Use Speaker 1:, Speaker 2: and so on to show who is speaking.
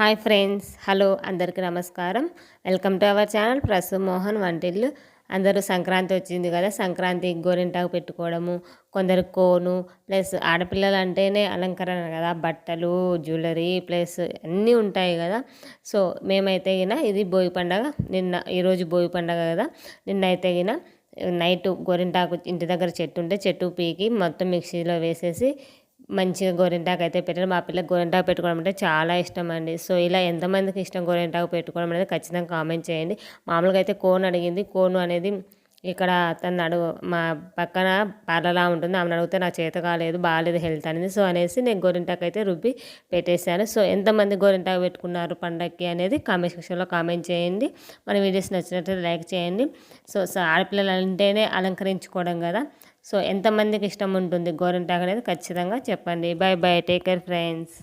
Speaker 1: Hi friends, hello అందరికీ నమస్కారం. Welcome to our channel Prasu Mohan Vantillu. అందరూ సంక్రాంతి వచ్చింది కదా, సంక్రాంతికి గోరింటాకు పెట్టుకోవడము, కొందరు కోను ప్లస్ ఆడపిల్లలు అంటేనే అలంకరణ కదా, బట్టలు జ్యువెలరీ ప్లస్ అన్నీ ఉంటాయి కదా. సో మేమైతే గిన ఇది భోగి పండగ, ఈరోజు భోగి పండగ కదా, నిన్నైతే గిన నైట్ గోరింటాకు ఇంటి దగ్గర చెట్టు ఉంటే చెట్టు పీకి మొత్తం మిక్సీలో వేసేసి మంచిగా గోరింటాకు అయితే పెట్టారు. మా పిల్లకి గోరింటాకు పెట్టుకోవడం అంటే చాలా ఇష్టం అండి. సో ఇలా ఎంతమందికి ఇష్టం గోరింటాకు పెట్టుకోవడం అనేది ఖచ్చితంగా కామెంట్ చేయండి. మామూలుగా అయితే కోన్ అడిగింది. కోను అనేది ఇక్కడ తను మా పక్కన పార్లలా ఉంటుంది, ఆమెను అడిగితే నాకు చేత కాలేదు, బాగాలేదు హెల్త్ అనేది. సో అనేసి నేను గోరింటాకు అయితే రుబ్బి పెట్టేశాను. సో ఎంతమంది గోరింటాకు పెట్టుకున్నారు పండగకి అనేది కామెంట్ సెక్షన్లో కామెంట్ చేయండి. మన వీడియోస్ నచ్చినట్లయితే లైక్ చేయండి. సో ఆడపిల్లలు అంటేనే అలంకరించుకోవడం కదా. సో ఎంతమందికి ఇష్టం ఉంటుంది గోరింటాకు అనేది ఖచ్చితంగా చెప్పండి. By by, take care friends.